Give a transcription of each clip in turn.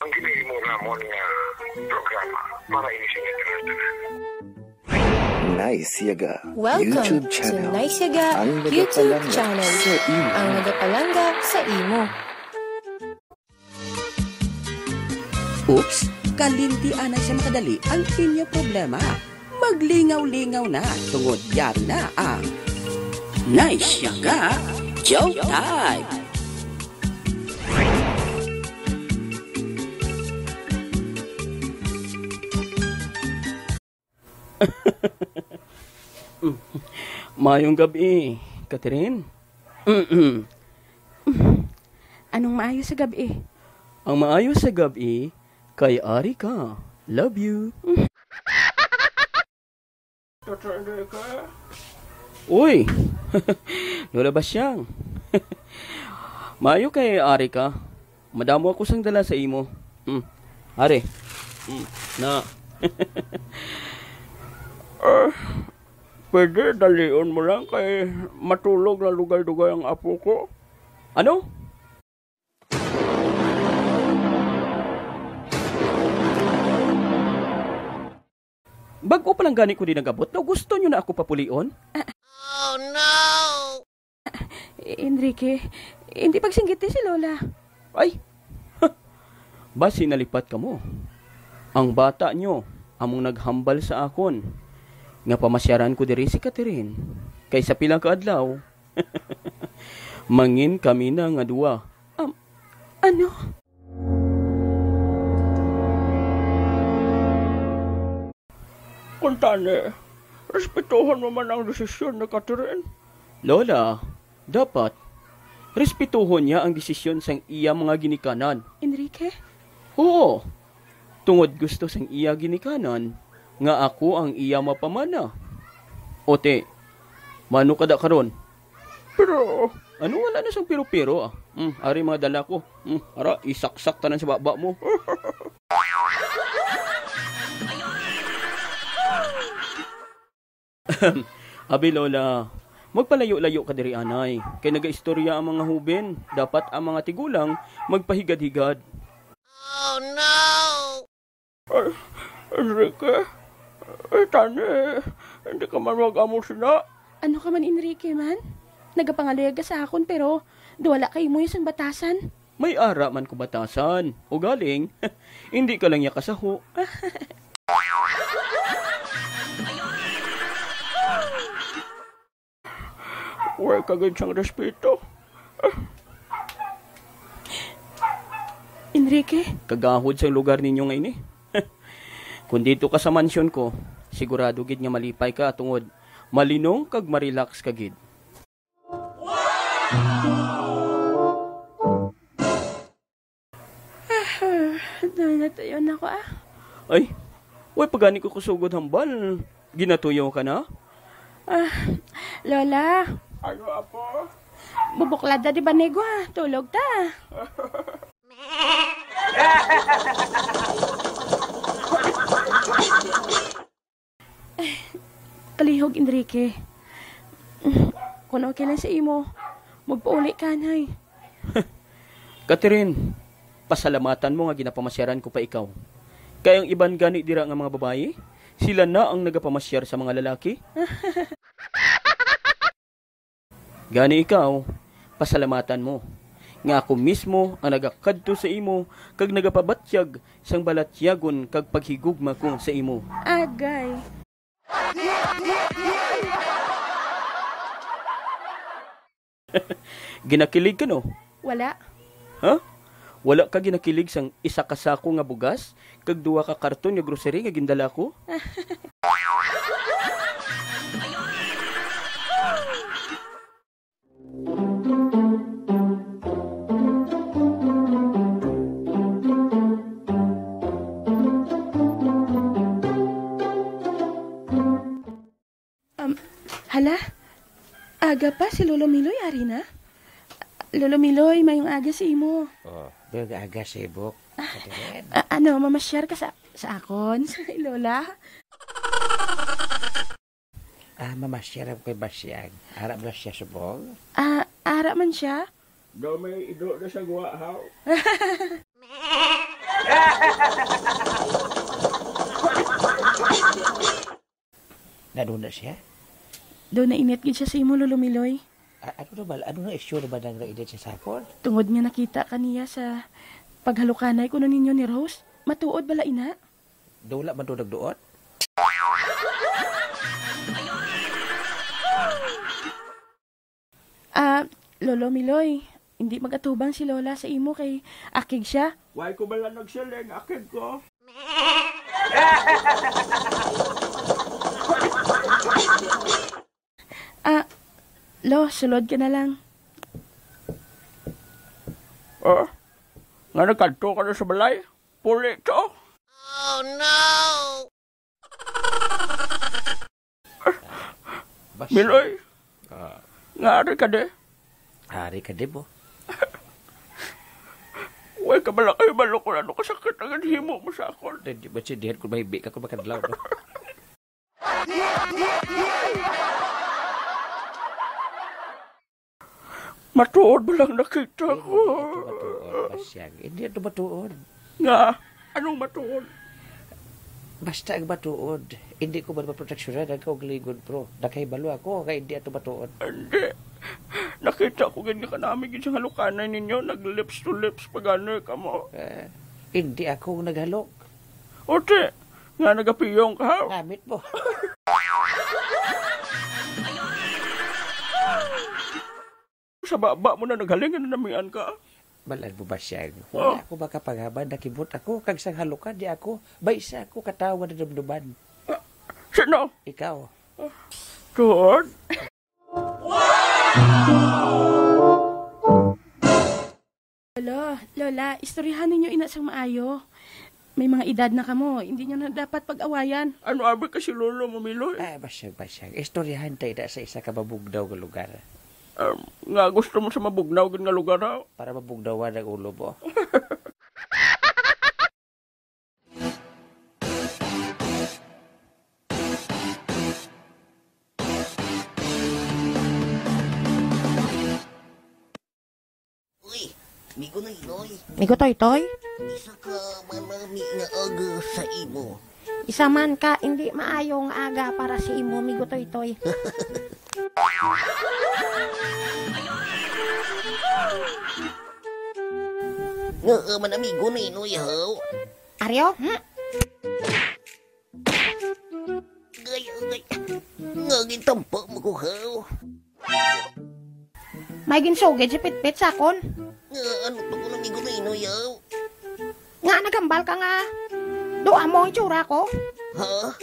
ang ginihimo namon nga programa para ini sa inyo tanan. Nice Yaga Welcome YouTube to channel. Nice Yaga Ang YouTube nagapalangga channel. sa imo. Ang nagapalangga sa imo. Oops, kalintian na siya makadali ang inyo problema. Maglingaw-lingaw na tungod yari na ang Nice Yaga Joke Time! Mayong gabi, Catherine. Anong maayos sa gabi? Ang maayos sa gabi, kay Ari ka. Love you. Uy! Lola Basyang. Maayo kay Ari ka. Madamo ako sang dala sa imo. Ari. Na. Pwede dalion mo lang kay matulog na lugar-lugar ang apo ko. Ano? Bago pa lang gani ko din nagabot, no, gusto nyo na ako papulion? Oh no! Enrique, hindi pagsinggiti si Lola. Ay! Basi nalipat ka mo. Ang bata nyo, among naghambal sa akon. Nga pamasyaran ko diri si Catherine. Kaysa pilang kaadlaw. Mangin kami na nga duwa. Ano? Kuntane, respetuhan mo man ang desisyon na Catherine. Lola, dapat respetuhon niya ang desisyon sang iya mga ginikanan. Enrique? Oo, tungod gusto sang iya ginikanan, nga ako ang iya mapamana. Ote, mano kada karon? Pero, ano wala na sang pero-pero ah. Ari mga dala ko. Ara, isaksak tanan sa baba mo. Abi Lola, magpalayo-layo ka diri anay. Kay nagaistorya ang mga huben, dapat ang mga tigulang magpahigad-higad. Oh no! Ay, Enrique, tane, hindi ka man mag-amos na. Ano ka man, Enrique, man? Nagapangaluya ka sa akon, pero duwala kay mo yung batasan. May ara man ko batasan. O galing, hindi ka lang niya kasaho. Huwag kagad siyang respeto. Enrique? Kagahod sa lugar ninyo ngayon eh. Kung dito ka sa mansyon ko, sigurado gid nga malipay ka tungod malinong kag marelax ka gid. Natuyo na ako Ay, way pagani ko kusugod hambal. Ginatuyo ka na? Lola, Ano apo? bubuklad na di ba nego tulog ta. Palihog, Enrique. Kung okay lang sa imo, magpauli ka nay. Catherine, pasalamatan mo nga ginapamasyaran ko pa ikaw. Kaya ang iban gani dira nga mga babae, sila na ang nagapamasyar sa mga lalaki. Gani ikaw, pasalamatan mo. Nga ako mismo ang nagakadto sa imo, kag nagapabatyag sang balatyagon kag paghigugma ko sa imo. Agay. Ginakilig ka no? Wala. Ha? Wala ka ginakilig sang isa ka sako nga bugas, kag duwa ka karton nga grocery nga gindala ko? Hala? Aga pa si Lolo Miloy, ari na? Lolo Miloy, mayong aga si imo. Oh, doon aga sibok. Ano, mamasyar ka sa akon? Sa Lola? Mamasyarap ko'y basyag. Harap na siya subong. Ara man siya? Damay ido na sa guwahaw. Nadun na siya? Doon na init gid siya sa imo, Lolo Miloy. Ano na issue na ba nang raided siya sa hapon? Tungod nga nakita kaniya sa paghalukanay ko na ninyo ni Rose. Matuod bala ina? Dula man doon nagduot? Lolo Miloy, hindi magatubang si Lola sa imo kay akig siya. Why ko bala nagsiling? Akid ko. Lo, sulod ka na lang. Nga nagkanto ka na sa balay? Puli to. Miloy, nga ari ka de. Hari ka di mo. Why ka bala kayo balo ko ano kasakit ang himo mo sa akon. Di ba siya dihan kung mahibi ka kung makadlaw. No? Matuod ba lang nakita ko? Matuod, Basyag. Hindi ito matuod. Nga, anong matuod? Basta ang matuod. Hindi ko ba maproteksyonan ang kauglingod, bro. Nakahibalo ako, kaya hindi ito matuod. Hindi. Nakita ko ganyan ka namin isang halukanay ninyo. Nag-lips to lips pag-ano ka mo. Hindi ako naghalok. Ote, nga nagapiyong ka. Gamit mo. Sa baba mo na naghalingan na namian ka. Balag mo ba siya? Wala ako makapaghaban. Nakibot ako. Kag sang halukan, di ako. Baisa ako katawa na dumduman. Sino? Ikaw. Tuod? Lola, istoryahan ninyo ina sang maayo. May mga edad na kamo, hindi nyo na dapat pag-awayan. Ano abi ka si Lolo mo, Miloy? Basyag. Istoryahan tayo na sa isa ka mabugdaw nga lugar. Nga gusto mo sa mabugnaw nga lugar ha? Para mabugdawan ang ulo mo. Uy, migo na inoy. Migo toy-toy? Isa ka manami nga aga sa imo. Isa man ka, hindi maayong aga para si imo, migo toy-toy. Nga man amigo na inoy haw. Aryo? Gay. Nga gitampa mo ko haw. May ginsugid si Pitpit sa kon. Nga ano to ko na amigo na inoy haw. Nga nagambal ka nga. Doa mo ang tsura ko. Ha?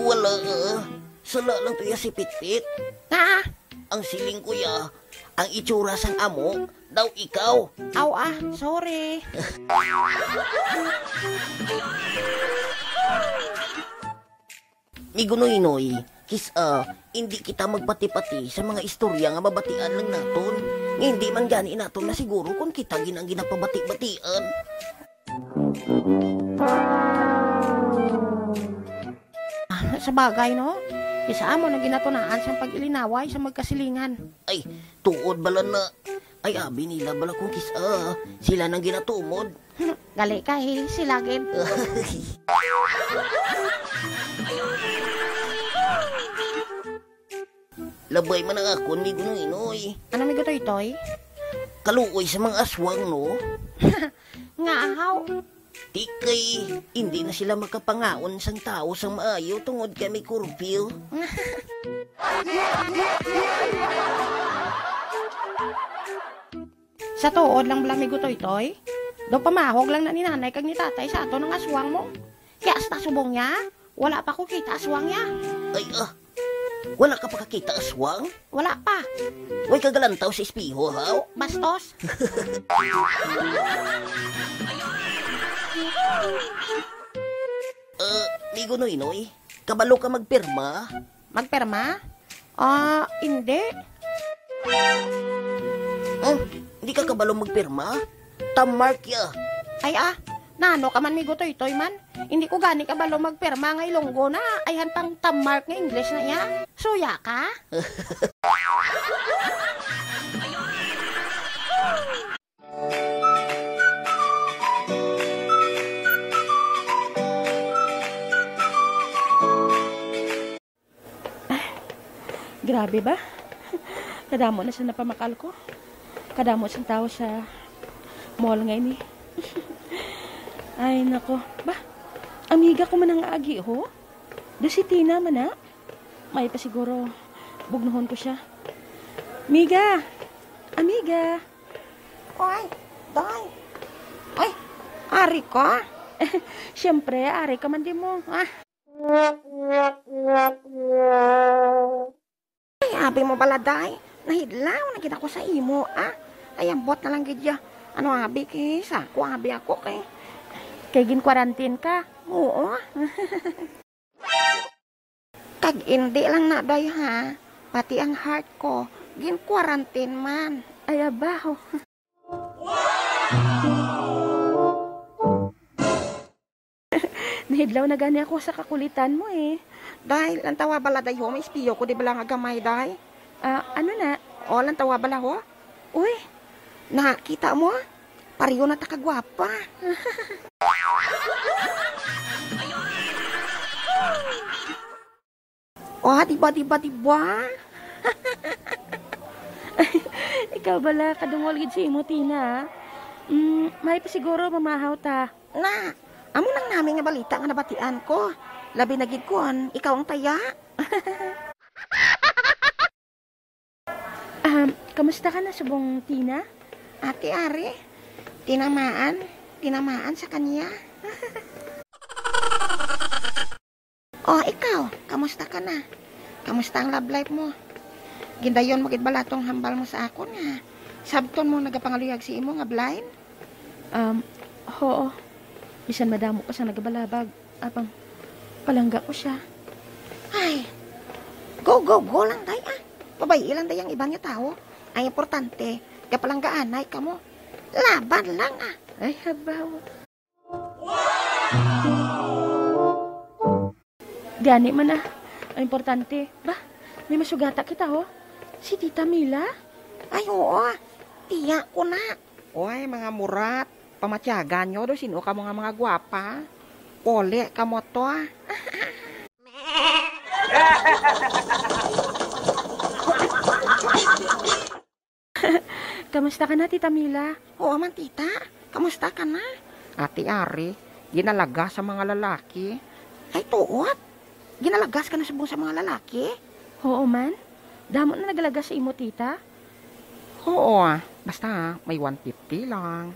Wala. Sala lang to ya si Pitpit. Nga, Ang siling ko ya, ang itsura sang amo, daw ikaw. sorry. Migunoy-noy, hindi kita magpati-pati sa mga istorya nga mabatian lang naton. Hindi man gani naton na siguro kung kita ginang ginapabati-batian. Sa bagay, no? Isa mo na ginatunaan sa pag-ilinaway sa magkasilingan. Ay, tuod bala na. Ay, abi nila bala kung sila nang ginatumod. Gali ka silagin. Labay man ang akon, Migunoy-noy. Ano migo toy-toy? Kaluoy sa mga aswang, no? Nga ahaw. Tikay, hindi na sila makapangaon sang tao sang maayo tungod kami kurpil. Sa tuod lang bala migo toy-toy? Do pamahog lang na ni nanay kag ni tatay sa ato ng aswang mo. Kaya sa subong niya, wala pa ko kita aswang niya. Ay, wala ka pa kakita aswang? Wala pa. Way kagalantaw sa espiho, haw? Bastos. Migunoy-noy, kabalo ka magpirma? Magperma? Hindi. Hindi ka kabalo magpirma? Tamark ya. Ay nano ka man migo toy-toy man. Hindi ko gani ka balo magperma nga Ilonggo na. Ayhan pang tamark nga English na ya. Suya ka? Grabe ba? Kadamo na sa napamakal ko. Kadamo sa tao sa mall ngayon eh. Ay, nako. Ba, amiga ko man ang agi, ho? Do si Tina man na. May pa siguro, bugnuhon ko siya. Miga! Amiga! Oy, day. Ay, ari ka? Siyempre, ari ka man di mo. Ah, Ay, abi mo pala, day. Nahidlaw na kita ko sa imo, ah. Ay, ambot na lang gidya. Ano abi kay sa ko abi ako kay. kay gin-quarantine ka. Oo. Kag hindi lang na, day, ha. Pati ang heart ko, gin-quarantine man. Ay, abaho. Nahidlaw na gani ako sa kakulitan mo eh. Day, lantawa bala, day, ho. May espiyo ko, di bala nga gamay, day. Ano na? O, lantawa bala, ho. Uy, Nakita mo? Pariyo na takagwapa. Oh, diba? ikaw bala kadungol gid si imo Tina. May pa siguro mamahaw ta. Na, amo nang namin nga balita nga nabatian ko. Labi na gid kon, ikaw ang taya. Kamusta ka na subong Tina? Ate Ari, tinamaan sa kanya. Oh, ikaw, kamusta ka na? Kamusta ang love life mo? Gindayon mo gid balatong hambal mo sa akon nga. Sabton mo nagapangaluyag si imo nga blind? Oo. Bisan madamo ko sa nagabalabag. Apang palangga ko siya. Ay, go lang day ah. Babayi lang day ang ibang nga tao. Ay importante, kapalanggaanay ka mo. Laban lang ah. Ay, habaw. Gani man ah. Ang importante. Ba, may masugata kita ho. Si Tita Mila. Ay oo, tiya ko na. Oy, mga murat, pamatyagan nyo do sino ka mga gwapa. Pole ka mo to ah. Kamusta ka na, Tita Mila? Oo man tita, kamusta ka na? Ate Ari, ginalaga sa mga lalaki. Ay tuot, ginalagas ka na subong sa mga lalaki? Oo man. Damo na nagalaga sa imo, Tita. Oo, basta may 150 lang.